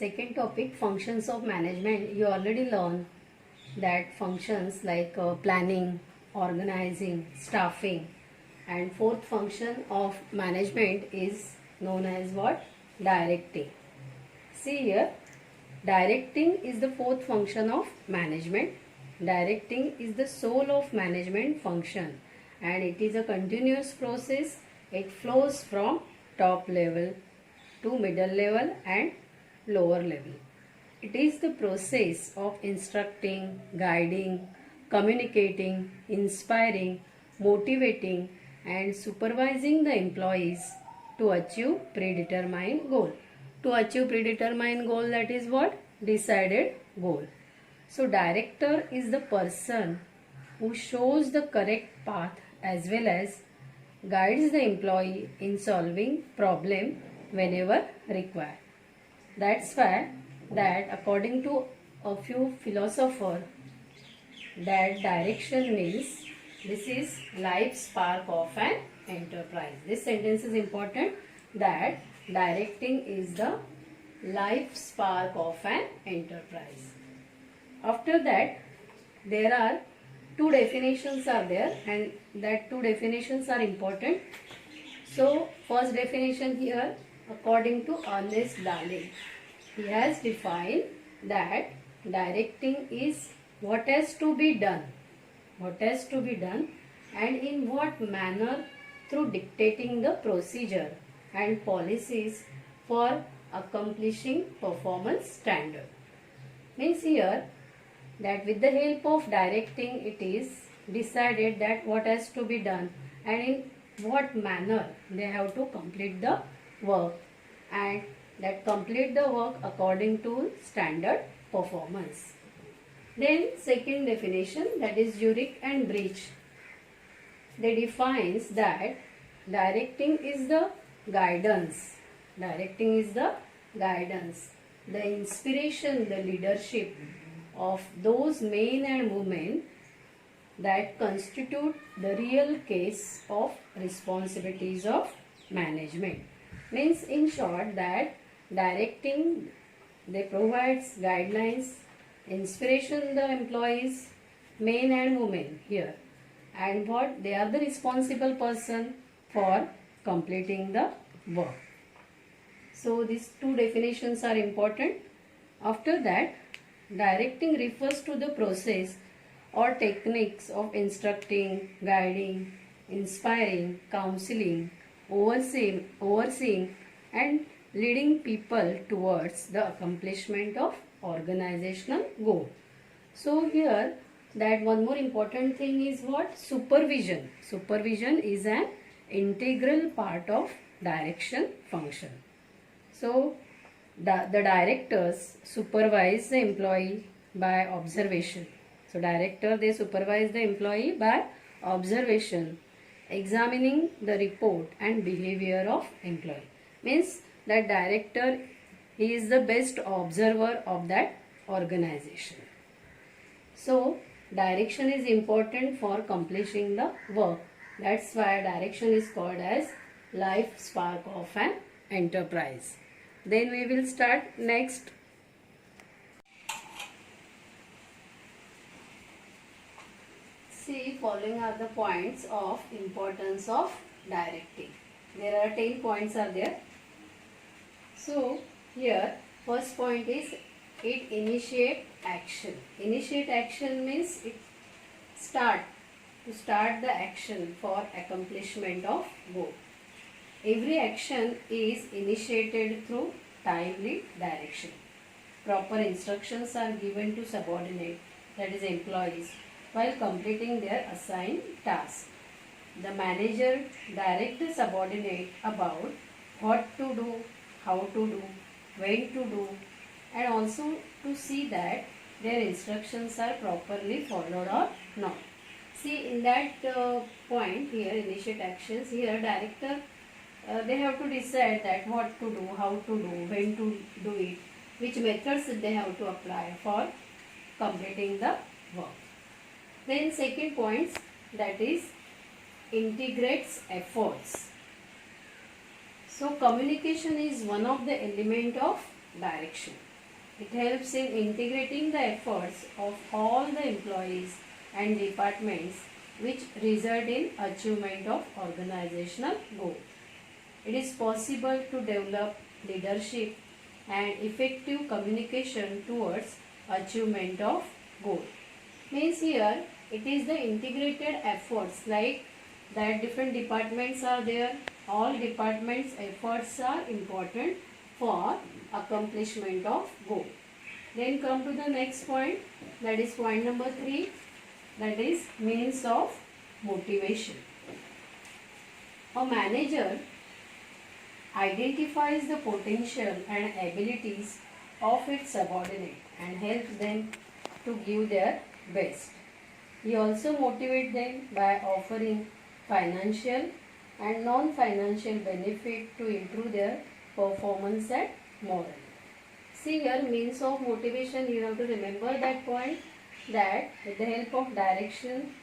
Second topic, functions of management. You already learned that functions like planning, organizing, staffing, and fourth function of management is known as what? Directing. See here, directing is the fourth function of management. Directing is the soul of management function and it is a continuous process. It flows from top level to middle level and lower level. It is the process of instructing, guiding, communicating, inspiring, motivating and supervising the employees to achieve predetermined goal. To achieve predetermined goal, that is what? Decided goal. So director is the person who shows the correct path as well as guides the employee in solving problem whenever required. That's why that according to a few philosophers, that direction means this is life spark of an enterprise. This sentence is important, that directing is the life spark of an enterprise. After that, there are two definitions are there and that two definitions are important. So first definition here, according to Ernest Darling, he has defined that directing is what has to be done. What has to be done and in what manner through dictating the procedure and policies for accomplishing performance standard. Means here that with the help of directing it is decided that what has to be done and in what manner they have to complete the work and that complete the work according to standard performance. Then second definition, that is Zurich and Breach. They defines that directing is the guidance. Directing is the guidance, the inspiration, the leadership of those men and women that constitute the real case of responsibilities of management. Means in short that directing, they provides guidelines, inspiration the employees, men and women here, and what they are the responsible person for completing the work. So these two definitions are important. After that, directing refers to the process or techniques of instructing, guiding, inspiring, counseling, overseeing and leading people towards the accomplishment of organizational goal. So here that one more important thing is what? Supervision. Supervision is an integral part of direction function. So the directors supervise the employee by observation. So director, they supervise the employee by observation, examining the report and behavior of employee. Means that director, he is the best observer of that organization. So direction is important for accomplishing the work. That's why direction is called as life spark of an enterprise. Then we will start next. See, following are the points of importance of directing. There are 10 points are there. So here first point is it initiate action. Initiate action means it to start the action for accomplishment of goal. Every action is initiated through timely direction. Proper instructions are given to subordinate, that is employees, while completing their assigned task. The manager directs the subordinate about what to do, how to do, when to do, and also to see that their instructions are properly followed or not. See, in that point here, initiate actions, here director, they have to decide that what to do, how to do, when to do it, which methods they have to apply for completing the work. Then second point, that is integrates efforts. So communication is one of the element of direction. It helps in integrating the efforts of all the employees and departments which result in achievement of organizational goal. It is possible to develop leadership and effective communication towards achievement of goal. Means here it is the integrated efforts, like that different departments are there. All departments' efforts are important for accomplishment of goal. Then come to the next point, that is point number 3, that is means of motivation. A manager identifies the potential and abilities of its subordinate and helps them to give their best. He also motivates them by offering financial and non-financial benefit to improve their performance and morale. See here, means of motivation, you have to remember that point, that with the help of direction,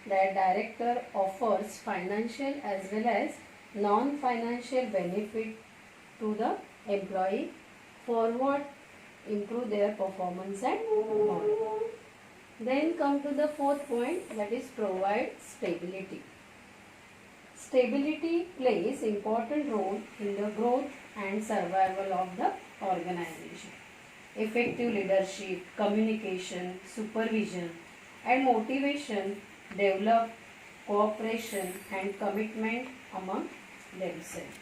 that director offers financial as well as non-financial benefit to the employee for what? Improve their performance and morale. Then come to the fourth point, that is provide stability. Stability plays important role in the growth and survival of the organization. Effective leadership, communication, supervision and motivation develop cooperation and commitment among themselves.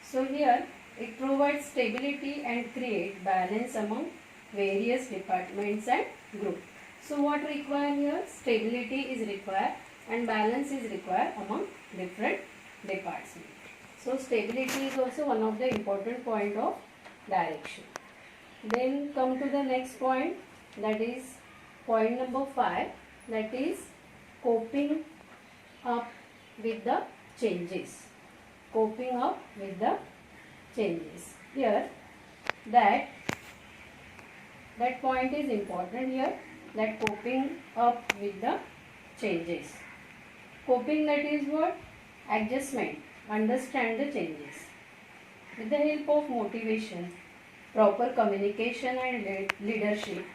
So here it provides stability and create balance among various departments and groups. So what required here? Stability is required and balance is required among different departments. So stability is also one of the important point of direction. Then come to the next point, that is point number 5, that is coping up with the changes. Coping up with the changes. Here that point is important here, that coping up with the changes. Coping, that is what? Adjustment, understand the changes. With the help of motivation, proper communication and leadership,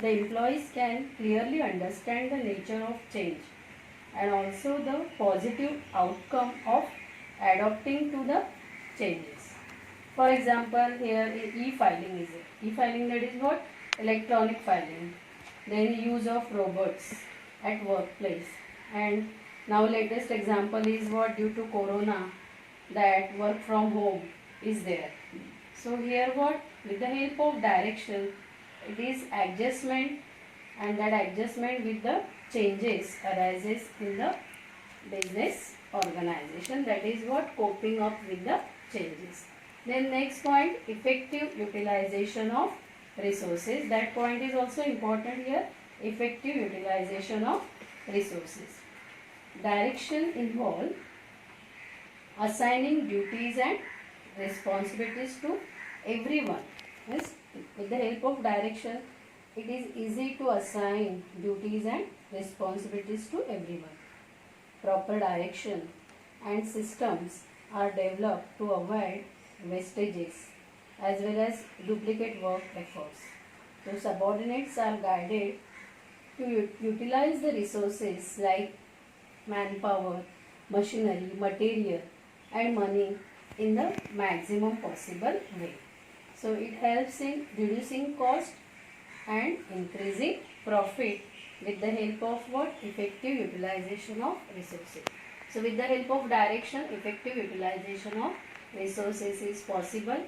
the employees can clearly understand the nature of change and also the positive outcome of adopting to the changes. For example, here e-filing is it. E-filing, that is what? Electronic filing. Then use of robots at workplace. And now latest example is what? Due to corona, that work from home is there. So here what? With the help of direction, it is adjustment, and that adjustment with the changes arises in the business organization. That is what? Coping up with the changes. Then next point, effective utilization of resources. That point is also important here. Effective utilization of resources. Direction involves assigning duties and responsibilities to everyone. Yes, with the help of direction, it is easy to assign duties and responsibilities to everyone. Proper direction and systems are developed to avoid wastages as well as duplicate work efforts. So subordinates are guided to utilize the resources like manpower, machinery, material and money in the maximum possible way. So it helps in reducing cost and increasing profit with the help of what? Effective utilization of resources. So with the help of direction, effective utilization of resources is possible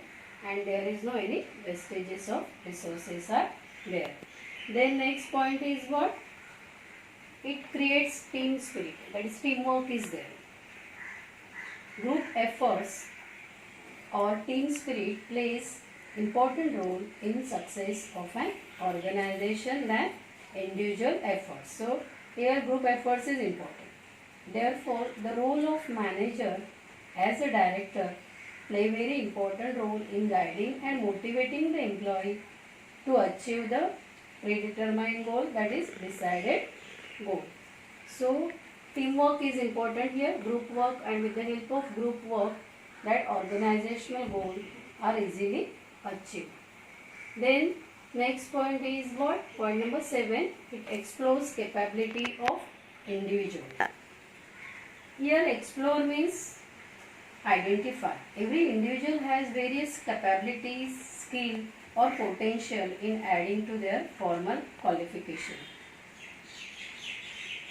and there is no any wastages of resources are there. Then next point is what? It creates team spirit, that is teamwork is there. Group efforts or team spirit plays important role in success of an organization than individual efforts. So here group efforts is important. Therefore, the role of manager as a director play very important role in guiding and motivating the employee to achieve the predetermined goal, that is decided goal. So teamwork is important here, group work, and with the help of group work that organizational goals are easily achieved. Then Next point is what? Point number 7. It explores capability of individual. Here explore means identify. Every individual has various capabilities, skill or potential in adding to their formal qualification.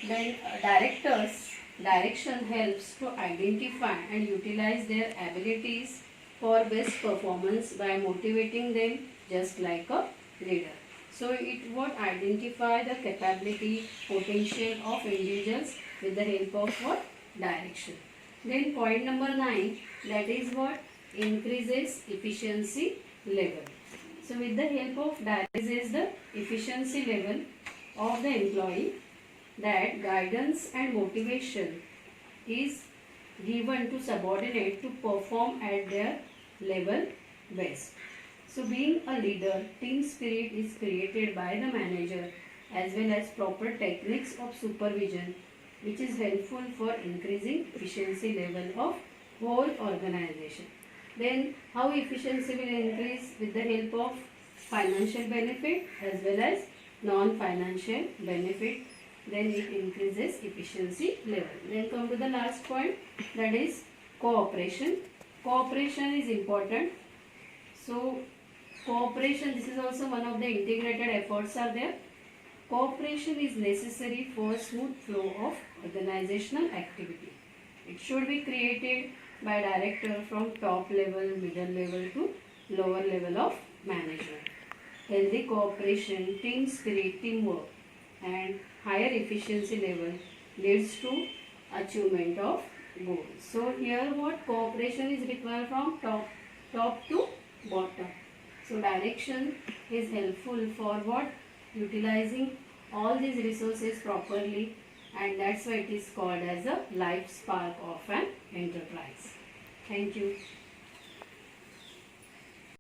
Then direction helps to identify and utilize their abilities for best performance by motivating them just like a leader. So it would identify the capability, potential of individuals with the help of what? Direction. Then point number 9, that is what? Increases efficiency level. So with the help of increases the efficiency level of the employee, that guidance and motivation is given to subordinate to perform at their level best. So being a leader, team spirit is created by the manager as well as proper techniques of supervision, which is helpful for increasing efficiency level of whole organization. Then how efficiency will increase? With the help of financial benefit as well as non-financial benefit, then it increases efficiency level. Then come to the last point, that is cooperation. Cooperation is important. So cooperation, this is also one of the integrated efforts are there. Cooperation is necessary for smooth flow of organizational activity. It should be created by director from top level, middle level to lower level of management. Healthy cooperation, team spirit, teamwork and higher efficiency level leads to achievement of goals. So here what? Cooperation is required from top to bottom. So direction is helpful for what? Utilizing all these resources properly, and that's why it is called as a life spark of an enterprise. Thank you.